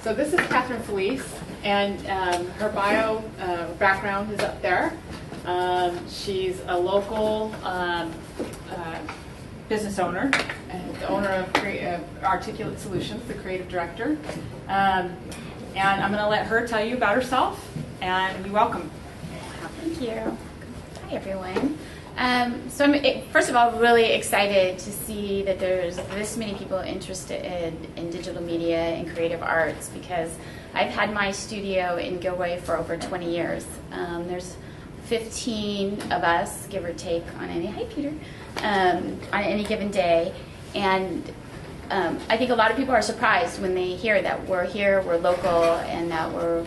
So this is Katherine Felice, and her bio background is up there. She's a local business owner, and the owner of Articulate Solutions, the creative director. And I'm going to let her tell you about herself, and you're welcome. Thank you. Hi, everyone. So I'm, first of all, really excited to see that there's this many people interested in digital media and creative arts, because I've had my studio in Gilroy for over 20 years. There's 15 of us, give or take, on any given day. And I think a lot of people are surprised when they hear that we're here, we're local, and that we're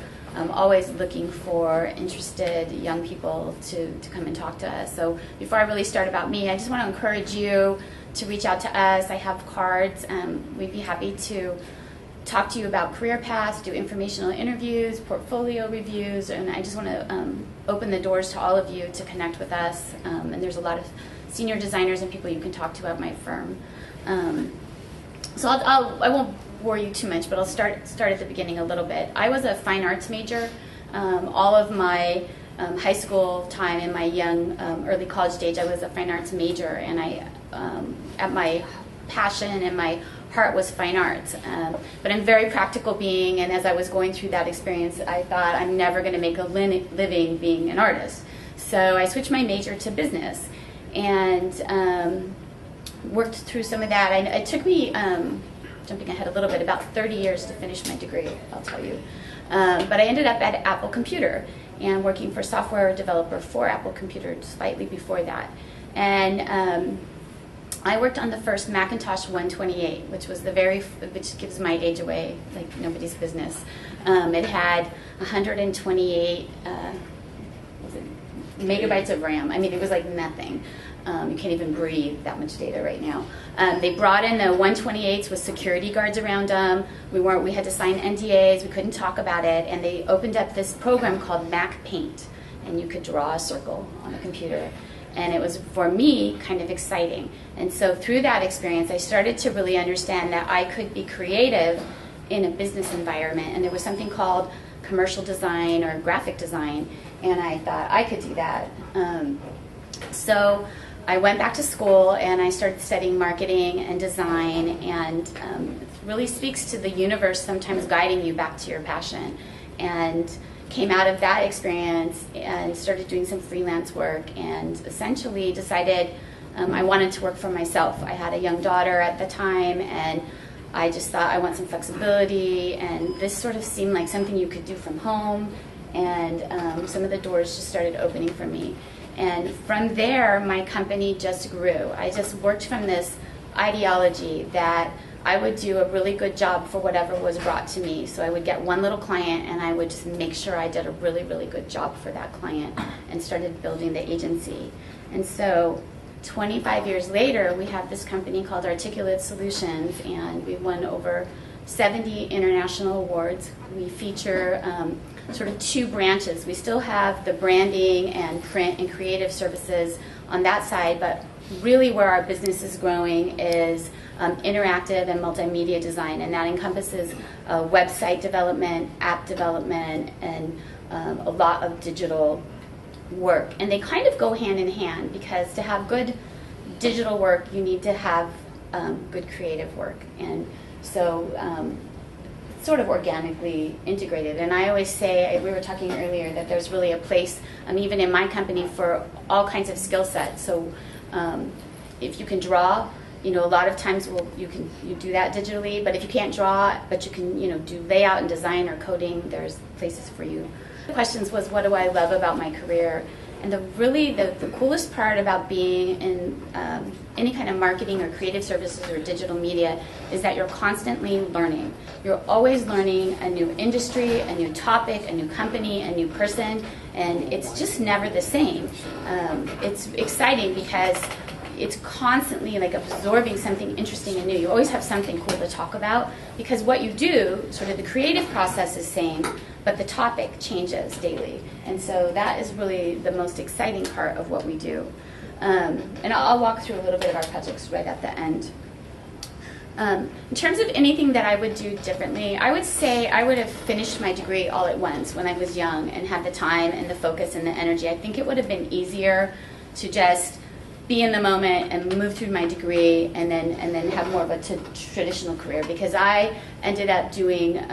always looking for interested young people to come and talk to us. So before I really start about me, I just want to encourage you to reach out to us. I have cards. We'd be happy to talk to you about career paths, do informational interviews, portfolio reviews, and I just want to open the doors to all of you to connect with us. And there's a lot of senior designers and people you can talk to at my firm. So I won't bore you too much, but I'll start at the beginning a little bit. I was a fine arts major. All of my high school time and my young early college stage, I was a fine arts major, and at my passion and my heart was fine arts. But I'm a very practical being, and as I was going through that experience, I thought I'm never going to make a living being an artist. So I switched my major to business and worked through some of that. It took me, jumping ahead a little bit, about 30 years to finish my degree, I'll tell you. But I ended up at Apple Computer and working for software developer for Apple Computer slightly before that. And I worked on the first Macintosh 128, which gives my age away like nobody's business. It had 128 megabytes of RAM. I mean, it was like nothing. You can't even breathe that much data right now. They brought in the 128s with security guards around them. We had to sign NDAs. We couldn't talk about it. And they opened up this program called Mac Paint, and you could draw a circle on a computer. And it was, for me, kind of exciting. And so through that experience, I started to really understand that I could be creative in a business environment. And there was something called commercial design or graphic design, and I thought I could do that. So I went back to school and I started studying marketing and design, and it really speaks to the universe sometimes guiding you back to your passion. And came out of that experience and started doing some freelance work, and essentially decided I wanted to work for myself. I had a young daughter at the time, and I just thought I want some flexibility, and this sort of seemed like something you could do from home, and some of the doors just started opening for me. And from there, my company just grew. I just worked from this ideology that I would do a really good job for whatever was brought to me. So I would get one little client, and I would just make sure I did a really, really good job for that client, and started building the agency. And so 25 years later, we have this company called Articulate Solutions, and we've won over 70 international awards. We feature sort of two branches. We still have the branding and print and creative services on that side, but really where our business is growing is interactive and multimedia design, and that encompasses website development, app development, and a lot of digital work. And they kind of go hand in hand, because to have good digital work, you need to have good creative work. And so sort of organically integrated. And I always say, we were talking earlier, that there's really a place, even in my company, for all kinds of skill sets. So if you can draw, a lot of times you do that digitally, but if you can't draw, but you can do layout and design or coding, there's places for you. The questions was, what do I love about my career? And the coolest part about being in any kind of marketing or creative services or digital media is that you're constantly learning. You're always learning a new industry, a new topic, a new company, a new person, and it's just never the same. It's exciting because it's constantly like absorbing something interesting and new. You always have something cool to talk about, because what you do, sort of the creative process is same, but the topic changes daily. And so that is really the most exciting part of what we do. And I'll walk through a little bit of our projects right at the end. In terms of anything that I would do differently, I would say I would have finished my degree all at once when I was young and had the time and the focus and the energy. I think it would have been easier to just be in the moment and move through my degree and then have more of a traditional career, because I ended up doing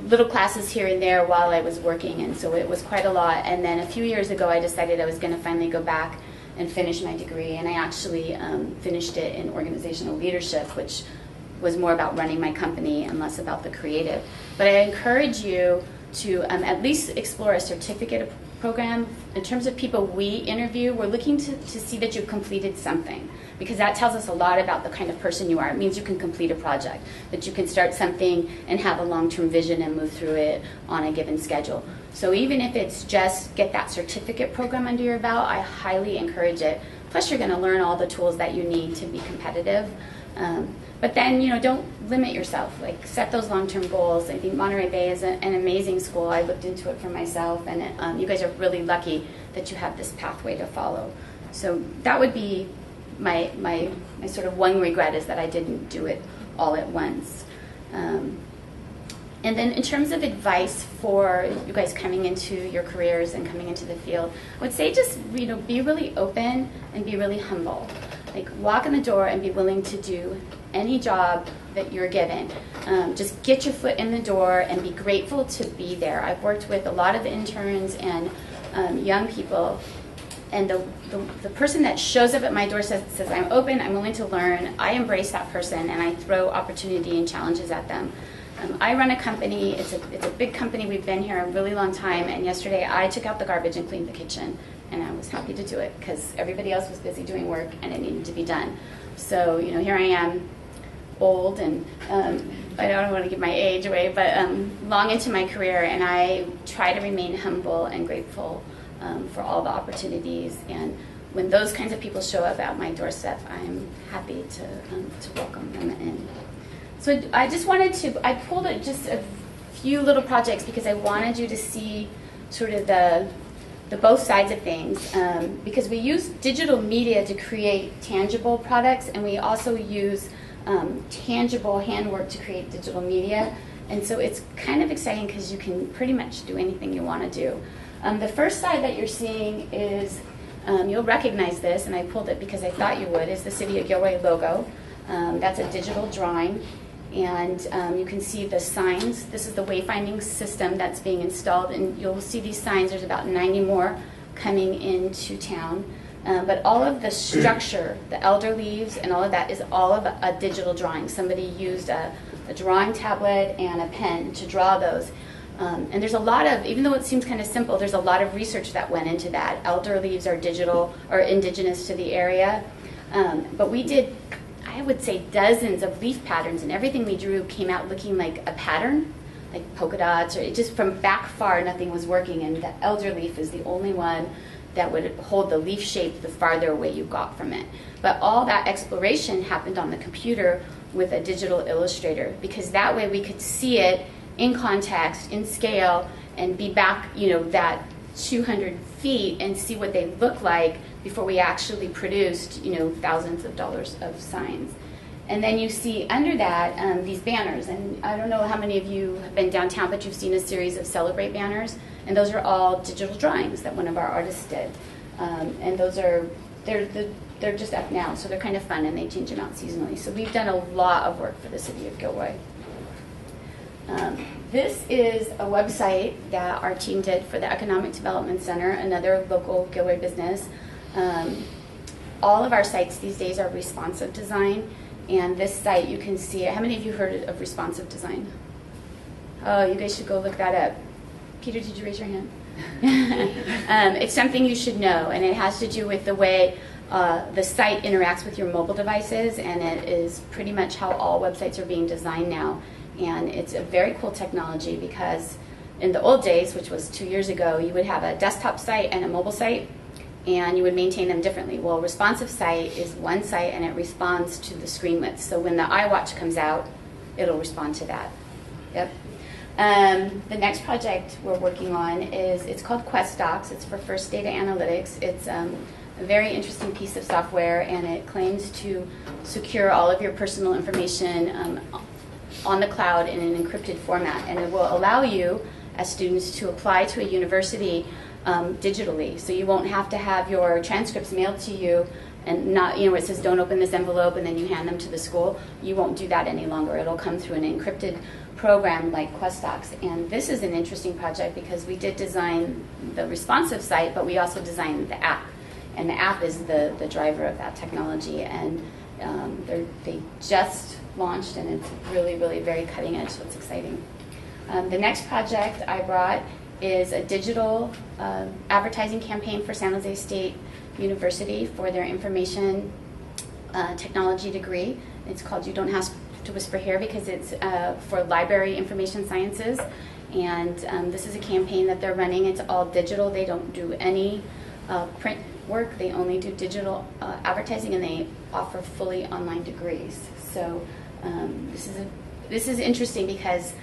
little classes here and there while I was working, and so it was quite a lot. And then a few years ago I decided I was going to finally go back and finish my degree, and I actually finished it in organizational leadership, which was more about running my company and less about the creative. But I encourage you to at least explore a certificate program. In terms of people we interview, we're looking to see that you've completed something, because that tells us a lot about the kind of person you are. It means you can complete a project, that you can start something and have a long-term vision and move through it on a given schedule. So even if it's just get that certificate program under your belt, I highly encourage it. Plus, you're going to learn all the tools that you need to be competitive. But then, don't limit yourself. Like, set those long-term goals. I think Monterey Bay is an amazing school. I looked into it for myself, and you guys are really lucky that you have this pathway to follow. So that would be my sort of one regret, is that I didn't do it all at once. And then in terms of advice for you guys coming into your careers and coming into the field, I would say just be really open and be really humble. Like, walk in the door and be willing to do any job that you're given. Just get your foot in the door and be grateful to be there. I've worked with a lot of interns and young people, and the person that shows up at my door says, I'm open, I'm willing to learn. I embrace that person, and I throw opportunity and challenges at them. I run a company. It's a big company. We've been here a really long time, and yesterday I took out the garbage and cleaned the kitchen, and I was happy to do it because everybody else was busy doing work and it needed to be done. So, here I am, old, and I don't want to give my age away, but long into my career, and I try to remain humble and grateful for all the opportunities. And when those kinds of people show up at my doorstep, I'm happy to welcome them in. So I just wanted I pulled just a few little projects because I wanted you to see sort of the both sides of things, because we use digital media to create tangible products, and we also use tangible handwork to create digital media. And so it's kind of exciting because you can pretty much do anything you want to do. The first side that you're seeing is, you'll recognize this, and I pulled it because I thought you would, is the City of Gilroy logo. That's a digital drawing. And you can see the signs. This is the wayfinding system that's being installed, and you'll see these signs. There's about 90 more coming into town. But all of the structure, the elder leaves and all of that, is all of a digital drawing. Somebody used a drawing tablet and a pen to draw those. And there's a lot of, even though it seems kind of simple, there's a lot of research that went into that. Elder leaves are digital or indigenous to the area. But we did, I would say, dozens of leaf patterns, and everything we drew came out looking like a pattern, like polka dots, or it just from back far nothing was working, and the elder leaf is the only one that would hold the leaf shape the farther away you got from it. But all that exploration happened on the computer with a digital illustrator, because that way we could see it in context, in scale, and be back, that 200 feet and see what they look like before we actually produced, thousands of dollars of signs. And then you see under that these banners, and I don't know how many of you have been downtown, but you've seen a series of Celebrate banners, and those are all digital drawings that one of our artists did. And those they're just up now, so they're kind of fun, and they change them out seasonally. So we've done a lot of work for the City of Gilroy. This is a website that our team did for the Economic Development Center, another local Gilroy business. All of our sites these days are responsive design, and this site, you can see it. How many of you heard of responsive design? Oh, you guys should go look that up. Peter, did you raise your hand? It's something you should know, and it has to do with the way the site interacts with your mobile devices, and it is pretty much how all websites are being designed now. And it's a very cool technology, because in the old days, which was 2 years ago, you would have a desktop site and a mobile site, and you would maintain them differently. Well, a responsive site is one site, and it responds to the screen width. So when the iWatch comes out, it'll respond to that. Yep. The next project we're working on it's called Quest Docs. It's for First Data Analytics. It's a a very interesting piece of software, and it claims to secure all of your personal information on the cloud in an encrypted format, and it will allow you as students to apply to a university digitally. So you won't have to have your transcripts mailed to you and not, where it says don't open this envelope and then you hand them to the school. You won't do that any longer. It'll come through an encrypted program like QuestDocs. And this is an interesting project because we did design the responsive site, but we also designed the app. And the app is the driver of that technology. And they just launched, and it's really, really very cutting edge, so it's exciting. The next project I brought is a digital advertising campaign for San Jose State University for their information technology degree. It's called You Don't Have to Whisper Here because it's for library information sciences. And this is a campaign that they're running. It's all digital. They don't do any print work. They only do digital advertising, and they offer fully online degrees. So this is interesting because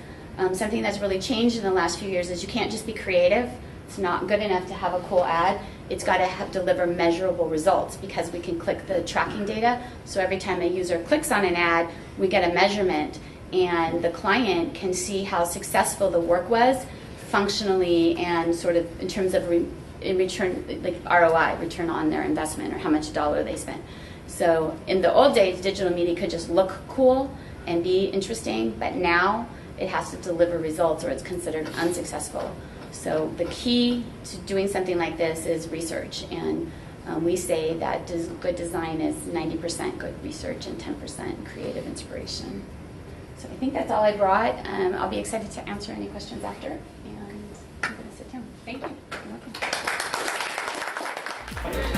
something that's really changed in the last few years is you can't just be creative. It's not good enough to have a cool ad. It's got to deliver measurable results because we can click the tracking data. So every time a user clicks on an ad, we get a measurement, and the client can see how successful the work was functionally and sort of in terms of in return, like ROI, return on their investment, or how much dollar they spent. So in the old days, digital media could just look cool and be interesting, but now it has to deliver results or it's considered unsuccessful. So the key to doing something like this is research, and we say that good design is 90% good research and 10% creative inspiration. So I think that's all I brought. I'll be excited to answer any questions after, and I'm going to sit down. Thank you. You're welcome.